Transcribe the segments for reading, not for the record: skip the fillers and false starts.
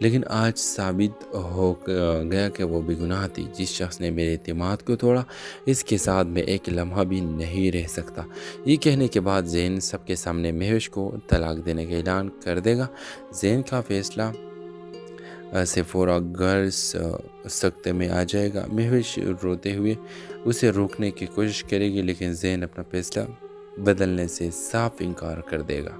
لیکن آج ثابت ہو گیا کہ وہ بے گناہ تھی۔ جس شخص نے میرے اعتماد کو توڑا اس کے ساتھ میں ایک لمحہ بھی نہیں رہ سکتا۔ یہ کہنے کے بعد زین سب کے سامنے مہوش کو طلاق دینے کا اعلان کر دے گا۔ زین کا فیصلہ سے فورا گھر سکتے میں آ جائے گا۔ مہوش روتے ہوئے اسے روکنے کی کوشش کرے گی، لیکن زین اپنا فیصلہ بدلنے سے صاف انکار کر دے گا۔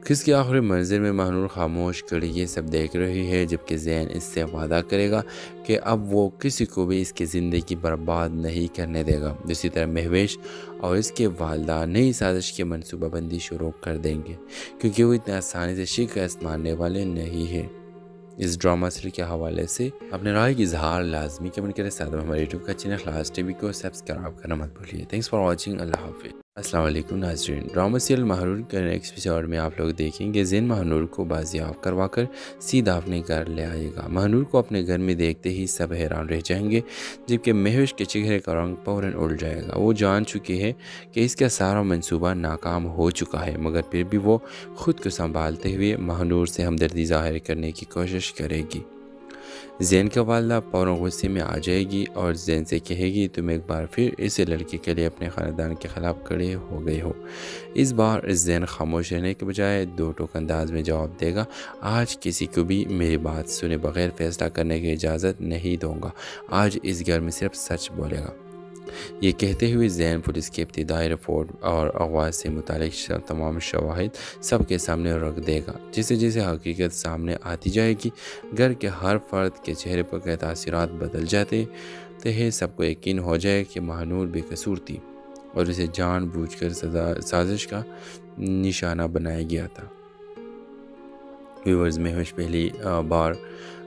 قصے کے آخری منظر میں مہنور خاموش کھڑی یہ سب دیکھ رہی ہے، جبکہ زین اس سے وعدہ کرے گا کہ اب وہ کسی کو بھی اس کی زندگی برباد نہیں کرنے دے گا۔ اسی طرح مہوش اور اس کے والدہ نئی سازش کی منصوبہ بندی شروع کر دیں گے، کیونکہ وہ اتنے آسانی سے شکست ماننے والے نہیں ہیں۔ اس ڈرامہ سیریل کے حوالے سے اپنے رائے کی اظہار لازمی کمنٹ کریں۔ ساتھ میں ہمارے یوٹیوب کا چینل خلاص ٹی وی کو سبسکرائب کرنا مت بھولیے۔ Thanks for watching. اللہ حافظ۔ السلام علیکم ناظرین، ڈرامہ سیریل مہرور کے نیکسٹ ایپیسوڈ میں آپ لوگ دیکھیں گے زین مہنور کو بازیاب کروا کر سیدھا اپنے گھر لے آئے گا۔ مہنور کو اپنے گھر میں دیکھتے ہی سب حیران رہ جائیں گے، جبکہ مہوش کے چہرے کا رنگ فوراً اڑ جائے گا۔ وہ جان چکی ہے کہ اس کا سارا منصوبہ ناکام ہو چکا ہے، مگر پھر بھی وہ خود کو سنبھالتے ہوئے مہنور سے ہمدردی ظاہر کرنے کی کوشش کرے گی۔ زین کا والدہ فوراً غصے میں آ جائے گی اور زین سے کہے گی تم ایک بار پھر اس لڑکی کے لیے اپنے خاندان کے خلاف کھڑے ہو گئے ہو۔ اس بار زین خاموش رہنے کے بجائے دو ٹوک انداز میں جواب دے گا، آج کسی کو بھی میری بات سنے بغیر فیصلہ کرنے کی اجازت نہیں دوں گا۔ آج اس گھر میں صرف سچ بولے گا۔ یہ کہتے ہوئے زین پولیس کی ابتدائی رپورٹ اور اغوا سے متعلق تمام شواہد سب کے سامنے رکھ دے گا۔ جیسے جیسے حقیقت سامنے آتی جائے گی، گھر کے ہر فرد کے چہرے پر کے تاثرات بدل جاتے ہیں۔ سب کو یقین ہو جائے کہ مہنور بے قصور تھی اور اسے جان بوجھ کر سازش کا نشانہ بنایا گیا تھا۔ ویورز، مہوش پہلی بار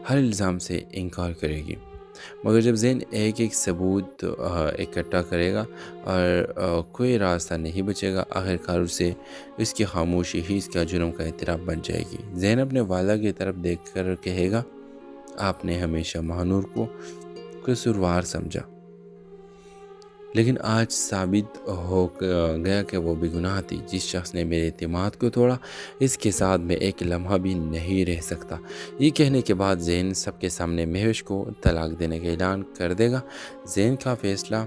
ہر الزام سے انکار کرے گی، مگر جب زین ایک ایک ثبوت اکٹھا کرے گا اور کوئی راستہ نہیں بچے گا، آخرکار اس کی خاموشی ہی اس کا جرم کا اعتراف بن جائے گی۔ زین اپنے والدہ کی طرف دیکھ کر کہے گا، آپ نے ہمیشہ مہنور کو قصوروار سمجھا، لیکن آج ثابت ہو گیا کہ وہ بے گناہ تھی۔ جس شخص نے میرے اعتماد کو توڑا اس کے ساتھ میں ایک لمحہ بھی نہیں رہ سکتا۔ یہ کہنے کے بعد زین سب کے سامنے مہوش کو طلاق دینے کا اعلان کر دے گا۔ زین کا فیصلہ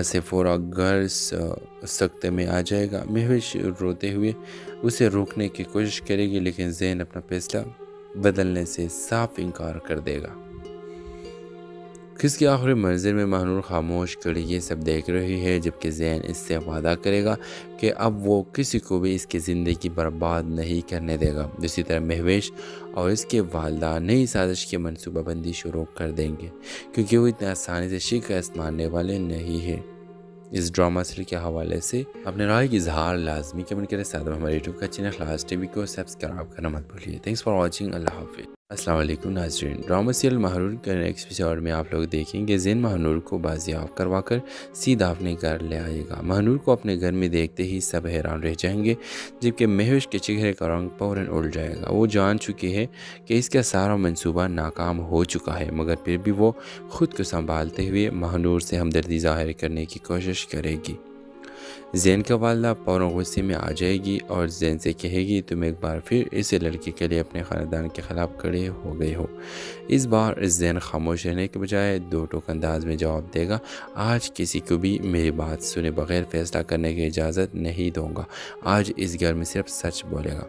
سے فورا گھر سکتے میں آ جائے گا۔ مہوش روتے ہوئے اسے روکنے کی کوشش کرے گی، لیکن زین اپنا فیصلہ بدلنے سے صاف انکار کر دے گا۔ قصے کے آخری منظر میں مہنور خاموش کھڑی یہ سب دیکھ رہی ہے، جبکہ زین اس سے وعدہ کرے گا کہ اب وہ کسی کو بھی اس کی زندگی برباد نہیں کرنے دے گا۔ اسی طرح مہوش اور اس کے والدہ نئی سازش کی منصوبہ بندی شروع کر دیں گے، کیونکہ وہ اتنے آسانی سے شکست ماننے والے نہیں ہیں۔ اس ڈرامہ سیریل کے حوالے سے اپنے رائے کی اظہار لازمی کمنٹ کریں۔ ساتھ میں ہمارے یوٹیوب کا چینل خلاص ٹی وی کو سبسکرائب کرنا مت بھولیے۔ Thanks for watching. اللہ حافظ۔ السلام علیکم ناظرین، ڈرامہ سیریل مہرور کے نیکسٹ ایپیسوڈ میں آپ لوگ دیکھیں گے زین مہنور کو بازیاب کروا کر سیدھا اپنے گھر لے آئے گا۔ مہنور کو اپنے گھر میں دیکھتے ہی سب حیران رہ جائیں گے، جبکہ مہوش کے چہرے کا رنگ فوراً اڑ جائے گا۔ وہ جان چکی ہے کہ اس کا سارا منصوبہ ناکام ہو چکا ہے، مگر پھر بھی وہ خود کو سنبھالتے ہوئے مہنور سے ہمدردی ظاہر کرنے کی کوشش کرے گی۔ زین کا والدہ فوراً غصے میں آ جائے گی اور زین سے کہے گی تم ایک بار پھر اس لڑکی کے لیے اپنے خاندان کے خلاف کھڑے ہو گئے ہو۔ اس بار زین خاموش رہنے کے بجائے دو ٹوک انداز میں جواب دے گا، آج کسی کو بھی میری بات سنے بغیر فیصلہ کرنے کی اجازت نہیں دوں گا۔ آج اس گھر میں صرف سچ بولے گا۔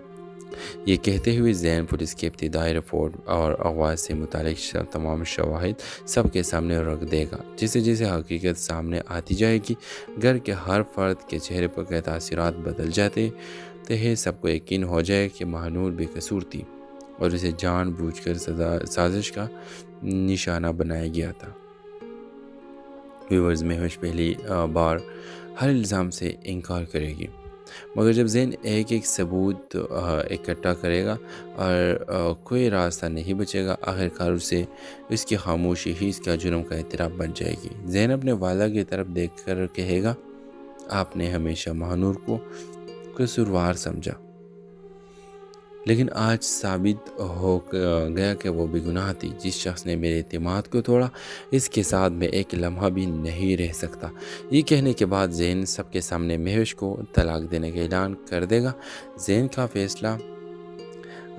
یہ کہتے ہوئے زین پولیس کی ابتدائی رپورٹ اور اغوا سے متعلق تمام شواہد سب کے سامنے رکھ دے گا۔ جیسے جیسے حقیقت سامنے آتی جائے گی، گھر کے ہر فرد کے چہرے پر کے تاثرات بدل جاتے ہیں۔ سب کو یقین ہو جائے کہ مہنور بے قصور تھی اور اسے جان بوجھ کر سازش کا نشانہ بنایا گیا تھا۔ ویورز، مہوش پہلی بار ہر الزام سے انکار کرے گی، مگر جب زین ایک ایک ثبوت اکٹھا کرے گا اور کوئی راستہ نہیں بچے گا، آخرکار اس کی خاموشی ہی اس کا جرم کا اعتراف بن جائے گی۔ زین اپنے والدہ کی طرف دیکھ کر کہے گا، آپ نے ہمیشہ مہنور کو قصوروار سمجھا، لیکن آج ثابت ہو گیا کہ وہ بے گناہ تھی۔ جس شخص نے میرے اعتماد کو توڑا اس کے ساتھ میں ایک لمحہ بھی نہیں رہ سکتا۔ یہ کہنے کے بعد زین سب کے سامنے مہوش کو طلاق دینے کا اعلان کر دے گا۔ زین کا فیصلہ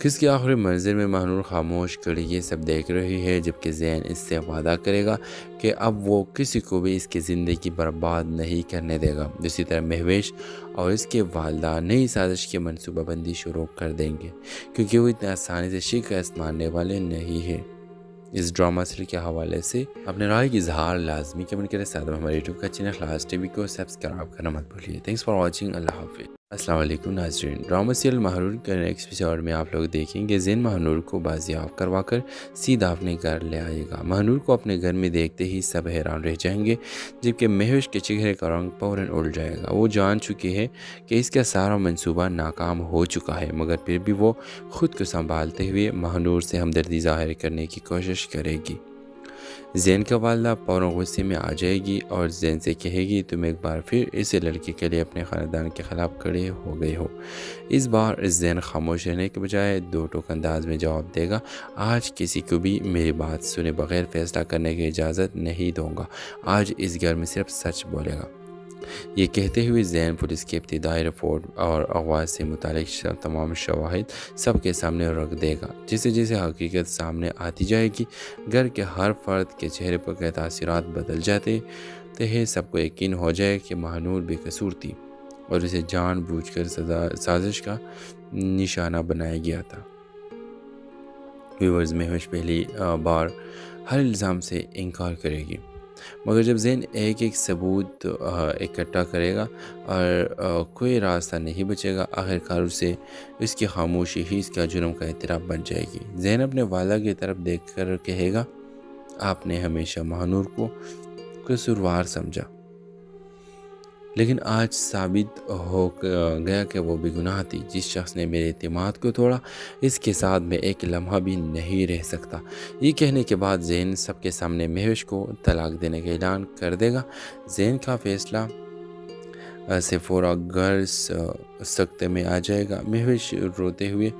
کس کے آخری منظر میں مہنور خاموش کھڑی یہ سب دیکھ رہی ہے، جبکہ زین اس سے وعدہ کرے گا کہ اب وہ کسی کو بھی اس کی زندگی برباد نہیں کرنے دے گا۔ اسی طرح مہویش اور اس کے والدہ نئی سازش کی منصوبہ بندی شروع کر دیں گے، کیونکہ وہ اتنے آسانی سے شکست ماننے والے نہیں ہیں۔ اس ڈرامہ سیریل کے حوالے سے اپنے رائے کی اظہار لازمی کمنٹ کریں، ساتھ میں ہمارے یوٹیوب کا چینل خلاص ٹی وی کو سبسکرائب کرنا مت بھولیے۔ تھینکس فار واچنگ، اللہ حافظ۔ السلام علیکم ناظرین، ڈرامہ سیریل مہرور کے نیکسٹ ایپیسوڈ میں آپ لوگ دیکھیں گے زین مہنور کو بازیاب کروا کر سیدھا اپنے گھر لے آئے گا۔ مہنور کو اپنے گھر میں دیکھتے ہی سب حیران رہ جائیں گے، جبکہ مہوش کے چہرے کا رنگ فوراً اڑ جائے گا۔ وہ جان چکی ہے کہ اس کا سارا منصوبہ ناکام ہو چکا ہے، مگر پھر بھی وہ خود کو سنبھالتے ہوئے مہنور سے ہمدردی ظاہر کرنے کی کوشش کرے گی۔ زین کا والدہ فوراً غصے میں آ جائے گی اور زین سے کہے گی تم ایک بار پھر اس لڑکی کے لیے اپنے خاندان کے خلاف کھڑے ہو گئے ہو۔ اس بار زین خاموش رہنے کے بجائے دو ٹوک انداز میں جواب دے گا، آج کسی کو بھی میری بات سنے بغیر فیصلہ کرنے کی اجازت نہیں دوں گا، آج اس گھر میں صرف سچ بولے گا۔ یہ کہتے ہوئے زین پولیس کی ابتدائی رپورٹ اور اغوا سے متعلق تمام شواہد سب کے سامنے رکھ دے گا۔ جیسے جیسے حقیقت سامنے آتی جائے گی، گھر کے ہر فرد کے چہرے پر کے تاثرات بدل جاتے ہیں، سب کو یقین ہو جائے کہ مہنور بے قصور تھی اور اسے جان بوجھ کر سازش کا نشانہ بنایا گیا تھا۔ ویورز، مہوش پہلی بار ہر الزام سے انکار کرے گی، مگر جب زین ایک ایک ثبوت اکٹھا کرے گا اور کوئی راستہ نہیں بچے گا، آخرکار اس کی خاموشی ہی اس کا جرم کا اعتراف بن جائے گی۔ زین اپنے والدہ کی طرف دیکھ کر کہے گا، آپ نے ہمیشہ مہنور کو قصوروار سمجھا، لیکن آج ثابت ہو گیا کہ وہ بے گناہ تھی۔ جس شخص نے میرے اعتماد کو توڑا، اس کے ساتھ میں ایک لمحہ بھی نہیں رہ سکتا۔ یہ کہنے کے بعد زین سب کے سامنے مہوش کو طلاق دینے کا اعلان کر دے گا۔ زین کا فیصلہ سے فورا گھر سکتے میں آ جائے گا۔ مہوش روتے ہوئے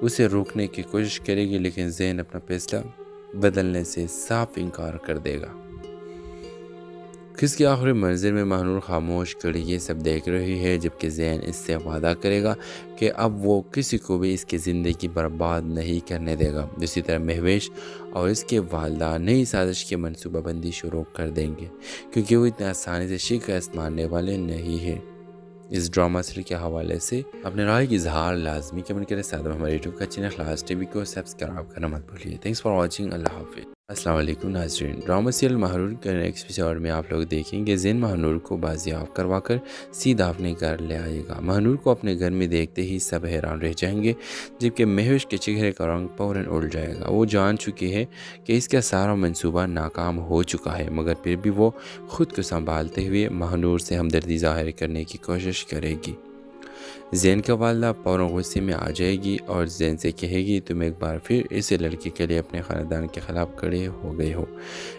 اسے روکنے کی کوشش کرے گی، لیکن زین اپنا فیصلہ بدلنے سے صاف انکار کر دے گا۔ کس کے آخری منظر میں مہنور خاموش کھڑی یہ سب دیکھ رہی ہے، جبکہ زین اس سے وعدہ کرے گا کہ اب وہ کسی کو بھی اس کی زندگی برباد نہیں کرنے دے گا۔ اسی طرح مہویش اور اس کے والدہ نئی سازش کی منصوبہ بندی شروع کر دیں گے، کیونکہ وہ اتنے آسانی سے شکست ماننے والے نہیں ہیں۔ اس ڈرامہ سیریل کے حوالے سے اپنے رائے کی اظہار لازمی کمنٹ کریں، ساتھ میں ہمارے یوٹیوب کا چینل خلاص ٹی وی کو سبسکرائب کرنا مت بھولیے۔ تھینکس فار واچنگ، اللہ حافظ۔ السلام علیکم ناظرین، ڈرامہ سیریل مہرور کے نیکسٹ ایپیسوڈ میں آپ لوگ دیکھیں گے زین مہنور کو بازیاب کروا کر سیدھا اپنے گھر لے آئے گا۔ مہنور کو اپنے گھر میں دیکھتے ہی سب حیران رہ جائیں گے، جبکہ مہوش کے چہرے کا رنگ فوراً اڑ جائے گا۔ وہ جان چکی ہے کہ اس کا سارا منصوبہ ناکام ہو چکا ہے، مگر پھر بھی وہ خود کو سنبھالتے ہوئے مہنور سے ہمدردی ظاہر کرنے کی کوشش کرے گی۔ زین کا والدہ فوراً غصے میں آ جائے گی اور زین سے کہے گی تم ایک بار پھر اس لڑکی کے لیے اپنے خاندان کے خلاف کھڑے ہو گئے ہو۔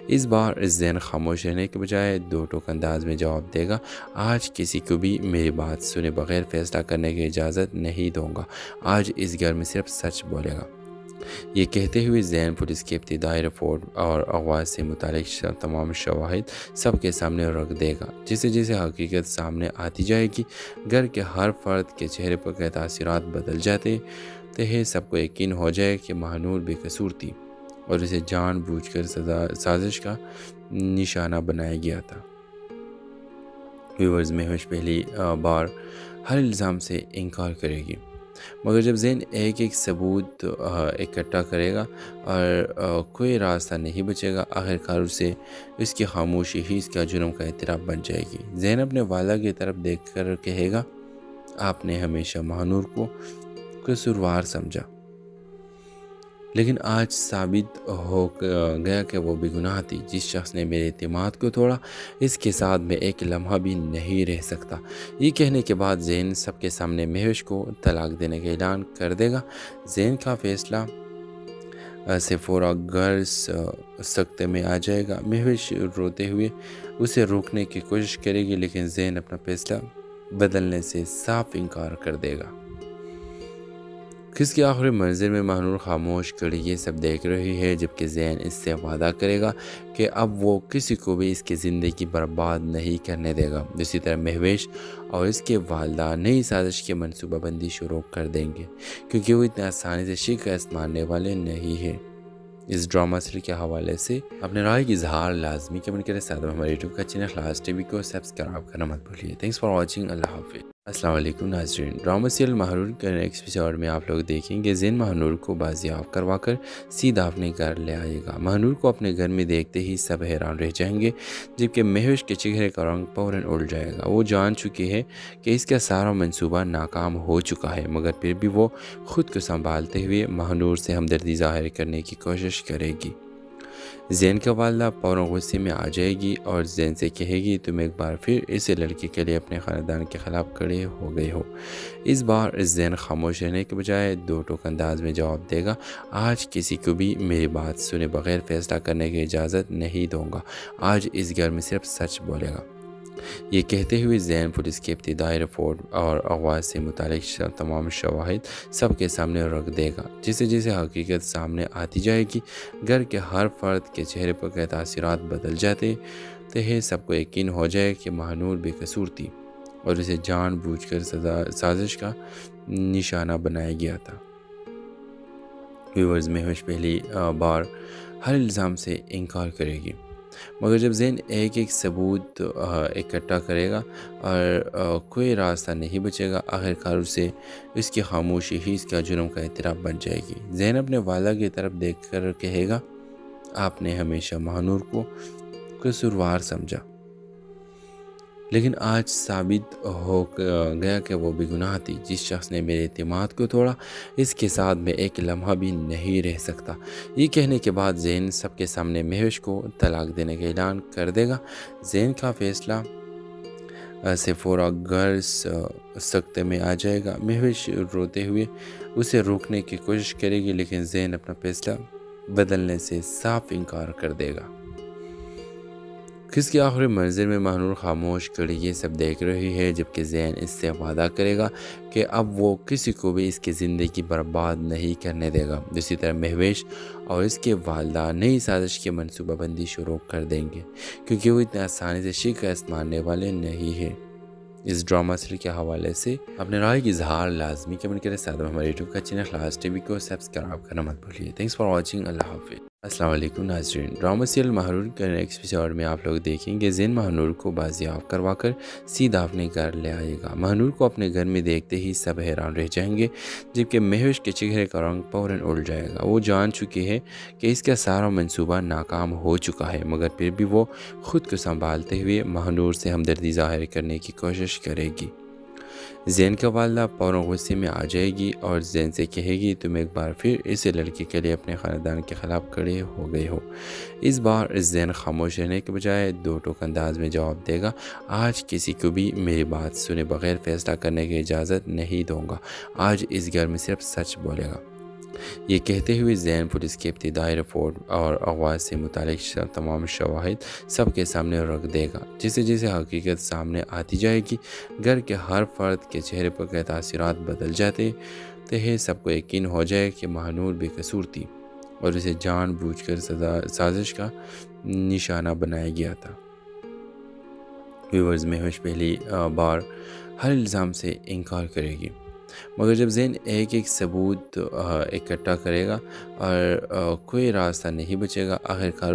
اس بار زین خاموش رہنے کے بجائے دو ٹوک انداز میں جواب دے گا، آج کسی کو بھی میری بات سنے بغیر فیصلہ کرنے کی اجازت نہیں دوں گا، آج اس گھر میں صرف سچ بولے گا۔ یہ کہتے ہوئے زین پولیس کی ابتدائی رپورٹ اور اغوا سے متعلق تمام شواہد سب کے سامنے رکھ دے گا۔ جیسے جیسے حقیقت سامنے آتی جائے گی، گھر کے ہر فرد کے چہرے پر کے تاثرات بدل جاتے ہیں، سب کو یقین ہو جائے کہ مہنور بے قصور تھی اور اسے جان بوجھ کر سازش کا نشانہ بنایا گیا تھا۔ ویورز، مہوش پہلی بار ہر الزام سے انکار کرے گی، مگر جب زین ایک ایک ثبوت اکٹھا کرے گا اور کوئی راستہ نہیں بچے گا، آخرکار اس کی خاموشی ہی اس کا جرم کا اعتراف بن جائے گی۔ زین اپنے والدہ کی طرف دیکھ کر کہے گا، آپ نے ہمیشہ مہنور کو قصوروار سمجھا، لیکن آج ثابت ہو گیا کہ وہ بے گناہ تھی۔ جس شخص نے میرے اعتماد کو توڑا، اس کے ساتھ میں ایک لمحہ بھی نہیں رہ سکتا۔ یہ کہنے کے بعد زین سب کے سامنے مہوش کو طلاق دینے کا اعلان کر دے گا۔ زین کا فیصلہ سے فورا گھر سکتے میں آ جائے گا۔ مہوش روتے ہوئے اسے روکنے کی کوشش کرے گی، لیکن زین اپنا فیصلہ بدلنے سے صاف انکار کر دے گا۔ کس کی آخری منزل میں مہنور خاموش کھڑی یہ سب دیکھ رہی ہے، جبکہ زین اس سے وعدہ کرے گا کہ اب وہ کسی کو بھی اس کی زندگی برباد نہیں کرنے دے گا۔ اسی طرح مہویش اور اس کے والدہ نئی سازش کی منصوبہ بندی شروع کر دیں گے، کیونکہ وہ اتنے آسانی سے شکست ماننے والے نہیں ہیں۔ اس ڈرامہ سیریل کے حوالے سے اپنے رائے کی اظہار لازمی کمنٹ کریں، ساتھ میں ہمارے یوٹیوب کا چینل خلاص ٹی وی کو سبسکرائب کرنا مت بھولیے۔ تھینکس فار واچنگ، اللہ حافظ۔ السلام علیکم ناظرین، ڈرامہ سیریل مہرور کے نیکسٹ ایپیسوڈ میں آپ لوگ دیکھیں گے زین مہنور کو بازیاب کروا کر سیدھا اپنے گھر لے آئے گا۔ مہنور کو اپنے گھر میں دیکھتے ہی سب حیران رہ جائیں گے، جبکہ مہوش کے چہرے کا رنگ فوراً اڑ جائے گا۔ وہ جان چکی ہے کہ اس کا سارا منصوبہ ناکام ہو چکا ہے، مگر پھر بھی وہ خود کو سنبھالتے ہوئے مہنور سے ہمدردی ظاہر کرنے کی کوشش کرے گی۔ زین کا والدہ فوراً غصے میں آ جائے گی اور زین سے کہے گی تم ایک بار پھر اس لڑکی کے لیے اپنے خاندان کے خلاف کھڑے ہو گئے ہو۔ اس بار زین خاموش رہنے کے بجائے دو ٹوک انداز میں جواب دے گا، آج کسی کو بھی میری بات سنے بغیر فیصلہ کرنے کی اجازت نہیں دوں گا، آج اس گھر میں صرف سچ بولے گا۔ یہ کہتے ہوئے زین پولیس کی ابتدائی رپورٹ اور اغوا سے متعلق تمام شواہد سب کے سامنے رکھ دے گا۔ جیسے جیسے حقیقت سامنے آتی جائے گی، گھر کے ہر فرد کے چہرے پر کے تاثرات بدل جاتے ہیں، سب کو یقین ہو جائے کہ مہنور بے قصور تھی اور اسے جان بوجھ کر سازش کا نشانہ بنایا گیا تھا۔ ویورز، مہوش پہلی بار ہر الزام سے انکار کرے گی، مگر جب زین ایک ایک ثبوت اکٹھا کرے گا اور کوئی راستہ نہیں بچے گا، آخرکار اس کی خاموشی ہی اس کا جرم کا اعتراف بن جائے گی۔ زین اپنے والدہ کی طرف دیکھ کر کہے گا، آپ نے ہمیشہ مہنور کو قصوروار سمجھا، لیکن آج ثابت ہو گیا کہ وہ بے گناہ تھی۔ جس شخص نے میرے اعتماد کو توڑا، اس کے ساتھ میں ایک لمحہ بھی نہیں رہ سکتا۔ یہ کہنے کے بعد زین سب کے سامنے مہوش کو طلاق دینے کا اعلان کر دے گا۔ زین کا فیصلہ سے فورا گھر سکتے میں آ جائے گا۔ مہوش روتے ہوئے اسے روکنے کی کوشش کرے گی، لیکن زین اپنا فیصلہ بدلنے سے صاف انکار کر دے گا۔ کس کی آخری منزل میں مہنور خاموش کھڑی یہ سب دیکھ رہی ہے، جبکہ زین اس سے وعدہ کرے گا کہ اب وہ کسی کو بھی اس کی زندگی برباد نہیں کرنے دے گا۔ اسی طرح مہویش اور اس کے والدہ نئی سازش کی منصوبہ بندی شروع کر دیں گے، کیونکہ وہ اتنے آسانی سے شکست ماننے والے نہیں ہیں۔ اس ڈرامہ سیریل کے حوالے سے اپنے رائے کی اظہار لازمی کمنٹ کریں، ساتھ میں ہمارے یوٹیوب کا چینل خلاص ٹی وی کو سبسکرائب کرنا مت بھولیے۔ تھینکس فار واچنگ، اللہ حافظ۔ السلام علیکم ناظرین، ڈرامہ سیریل مہرور کے نیکسٹ ایپیسوڈ میں آپ لوگ دیکھیں گے زین مہنور کو بازیاب کروا کر سیدھا اپنے گھر لے آئے گا۔ مہنور کو اپنے گھر میں دیکھتے ہی سب حیران رہ جائیں گے، جبکہ مہوش کے چہرے کا رنگ فوراً اڑ جائے گا۔ وہ جان چکی ہے کہ اس کا سارا منصوبہ ناکام ہو چکا ہے، مگر پھر بھی وہ خود کو سنبھالتے ہوئے مہنور سے ہمدردی ظاہر کرنے کی کوشش کرے گی۔ زین کا والدہ فوراً غصے میں آ جائے گی اور زین سے کہے گی تم ایک بار پھر اس لڑکی کے لیے اپنے خاندان کے خلاف کھڑے ہو گئے ہو۔ اس بار زین خاموش رہنے کے بجائے دو ٹوک انداز میں جواب دے گا، آج کسی کو بھی میری بات سنے بغیر فیصلہ کرنے کی اجازت نہیں دوں گا، آج اس گھر میں صرف سچ بولے گا۔ یہ کہتے ہوئے زین پولیس کی ابتدائی رپورٹ اور اغوا سے متعلق تمام شواہد سب کے سامنے رکھ دے گا۔ جیسے جیسے حقیقت سامنے آتی جائے گی، گھر کے ہر فرد کے چہرے پر کے تاثرات بدل جاتے ہیں، سب کو یقین ہو جائے کہ مہنور بے قصور تھی اور اسے جان بوجھ کر سازش کا نشانہ بنایا گیا تھا۔ ویورز، مہوش پہلی بار ہر الزام سے انکار کرے گی، مگر جب زین ایک ایک ثبوت اکٹھا کرے گا اور کوئی راستہ نہیں بچے گا، آخرکار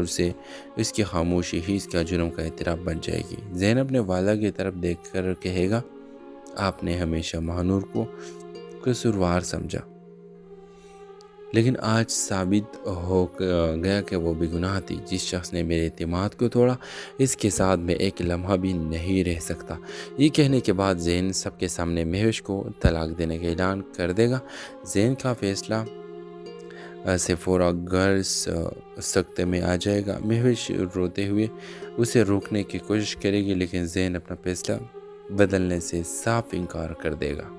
اس کی خاموشی ہی اس کا جرم کا اعتراف بن جائے گی۔ زین اپنے والدہ کی طرف دیکھ کر کہے گا، آپ نے ہمیشہ مہنور کو قصوروار سمجھا، لیکن آج ثابت ہو گیا کہ وہ بے گناہ تھی۔ جس شخص نے میرے اعتماد کو توڑا، اس کے ساتھ میں ایک لمحہ بھی نہیں رہ سکتا۔ یہ کہنے کے بعد زین سب کے سامنے مہوش کو طلاق دینے کا اعلان کر دے گا۔ زین کا فیصلہ سے فورا گھر سکتے میں آ جائے گا۔ مہوش روتے ہوئے اسے روکنے کی کوشش کرے گی، لیکن زین اپنا فیصلہ بدلنے سے صاف انکار کر دے گا۔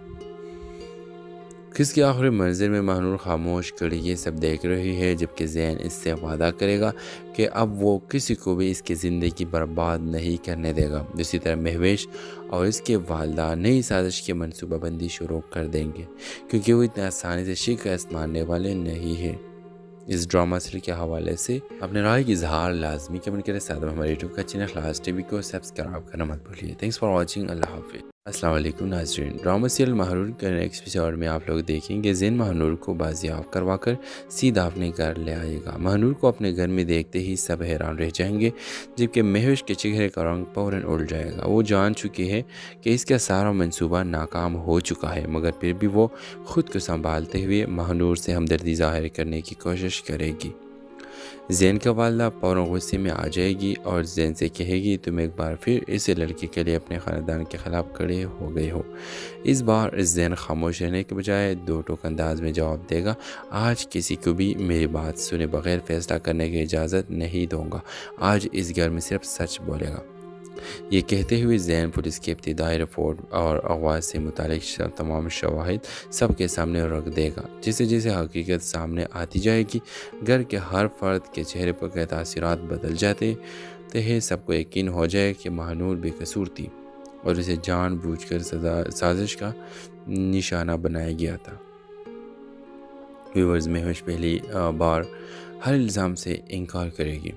کس کے آخری منظر میں مہنور خاموش کھڑی یہ سب دیکھ رہی ہے، جبکہ زین اس سے وعدہ کرے گا کہ اب وہ کسی کو بھی اس کی زندگی برباد نہیں کرنے دے گا۔ اسی طرح مہویش اور اس کے والدہ نئی سازش کی منصوبہ بندی شروع کر دیں گے، کیونکہ وہ اتنے آسانی سے شکست ماننے والے نہیں ہیں۔ اس ڈرامہ سیریل کے حوالے سے اپنے رائے کی اظہار لازمی کمنٹ کریں، ساتھ میں ہمارے یوٹیوب کا چینل خلاص ٹی وی کو سبسکرائب کرنا مت بھولیے۔ تھینکس فار واچنگ، اللہ حافظ۔ السلام علیکم ناظرین، ڈرامہ سیریل مہرور کے نیکسٹ ایپیسوڈ میں آپ لوگ دیکھیں گے زین مہنور کو بازیاب کروا کر سیدھا اپنے گھر لے آئے گا۔ مہنور کو اپنے گھر میں دیکھتے ہی سب حیران رہ جائیں گے، جبکہ مہوش کے چہرے کا رنگ فوراً اڑ جائے گا۔ وہ جان چکی ہے کہ اس کا سارا منصوبہ ناکام ہو چکا ہے، مگر پھر بھی وہ خود کو سنبھالتے ہوئے مہنور سے ہمدردی ظاہر کرنے کی کوشش کرے گی۔ زین کا والدہ فوراً غصے میں آ جائے گی اور زین سے کہے گی تم ایک بار پھر اس لڑکی کے لیے اپنے خاندان کے خلاف کھڑے ہو گئے ہو۔ اس بار زین خاموش رہنے کے بجائے دو ٹوک انداز میں جواب دے گا، آج کسی کو بھی میری بات سنے بغیر فیصلہ کرنے کی اجازت نہیں دوں گا، آج اس گھر میں صرف سچ بولے گا۔ یہ کہتے ہوئے زین پولیس کی ابتدائی رپورٹ اور اغوا سے متعلق تمام شواہد سب کے سامنے رکھ دے گا۔ جیسے جیسے حقیقت سامنے آتی جائے گی، گھر کے ہر فرد کے چہرے پر کے تاثرات بدل جاتے ہیں۔ سب کو یقین ہو جائے کہ مہنور بے قصور تھی اور اسے جان بوجھ کر سازش کا نشانہ بنایا گیا تھا۔ ویورز، مہوش پہلی بار ہر الزام سے انکار کرے گی،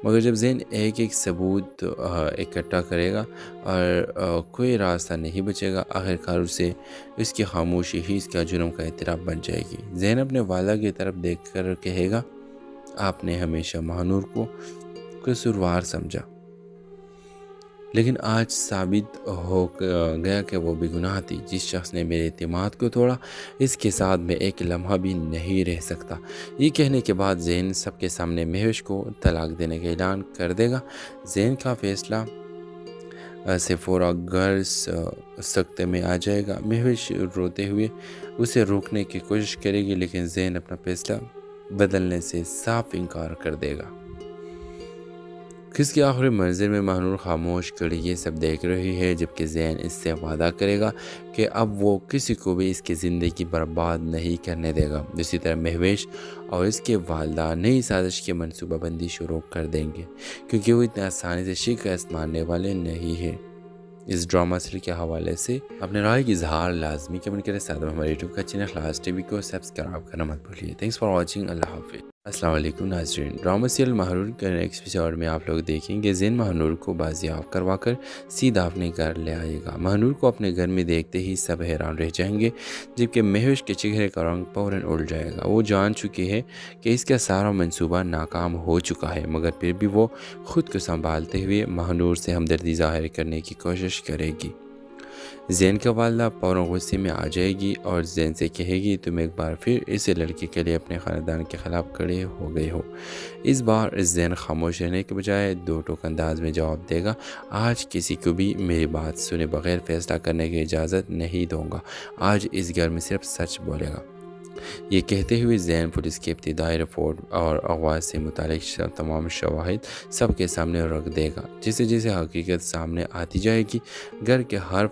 مگر جب زین ایک ایک ثبوت اکٹھا کرے گا اور کوئی راستہ نہیں بچے گا، آخرکار اس کی خاموشی ہی اس کا جرم کا اعتراف بن جائے گی۔ زین اپنے والدہ کی طرف دیکھ کر کہے گا، آپ نے ہمیشہ مہنور کو قصوروار سمجھا، لیکن آج ثابت ہو گیا کہ وہ بے گناہ تھی۔ جس شخص نے میرے اعتماد کو توڑا، اس کے ساتھ میں ایک لمحہ بھی نہیں رہ سکتا۔ یہ کہنے کے بعد زین سب کے سامنے مہوش کو طلاق دینے کا اعلان کر دے گا۔ زین کا فیصلہ سے پورا گھر سکتے میں آ جائے گا۔ مہوش روتے ہوئے اسے روکنے کی کوشش کرے گی، لیکن زین اپنا فیصلہ بدلنے سے صاف انکار کر دے گا۔ کس کے آخری منظر میں مہنور خاموش کھڑی یہ سب دیکھ رہی ہے، جبکہ زین اس سے وعدہ کرے گا کہ اب وہ کسی کو بھی اس کی زندگی برباد نہیں کرنے دے گا۔ اسی طرح مہویش اور اس کے والدہ نئی سازش کی منصوبہ بندی شروع کر دیں گے، کیونکہ وہ اتنے آسانی سے شکست ماننے والے نہیں ہیں۔ اس ڈرامہ سیریل کے حوالے سے اپنے رائے کی اظہار لازمی کمنٹ کریں، ساتھ میں ہمارے یوٹیوب کا چینل خلاص ٹی وی کو سبسکرائب کرنا مت بھولیے۔ تھینکس فار واچنگ، اللہ حافظ۔ السلام علیکم ناظرین، ڈرامہ سیریل مہرور کے نیکسٹ ایپیسوڈ میں آپ لوگ دیکھیں گے زین مہنور کو بازیاب کروا کر سیدھا اپنے گھر لے آئے گا۔ مہنور کو اپنے گھر میں دیکھتے ہی سب حیران رہ جائیں گے، جبکہ مہوش کے چہرے کا رنگ فوراً اڑ جائے گا۔ وہ جان چکی ہے کہ اس کا سارا منصوبہ ناکام ہو چکا ہے، مگر پھر بھی وہ خود کو سنبھالتے ہوئے مہنور سے ہمدردی ظاہر کرنے کی کوشش کرے گی۔ زین کا والدہ فوراً غصے میں آ جائے گی اور زین سے کہے گی تم ایک بار پھر اس لڑکی کے لیے اپنے خاندان کے خلاف کھڑے ہو گئے ہو۔ اس بار زین خاموش رہنے کے بجائے دو ٹوک انداز میں جواب دے گا، آج کسی کو بھی میری بات سنے بغیر فیصلہ کرنے کی اجازت نہیں دوں گا، آج اس گھر میں صرف سچ بولے گا۔ یہ کہتے ہوئے زین پولیس کی ابتدائی رپورٹ اور اغوا سے متعلق تمام شواہد سب کے سامنے رکھ دے گا۔ جیسے جیسے حقیقت سامنے آتی جائے گی، گھر کے ہر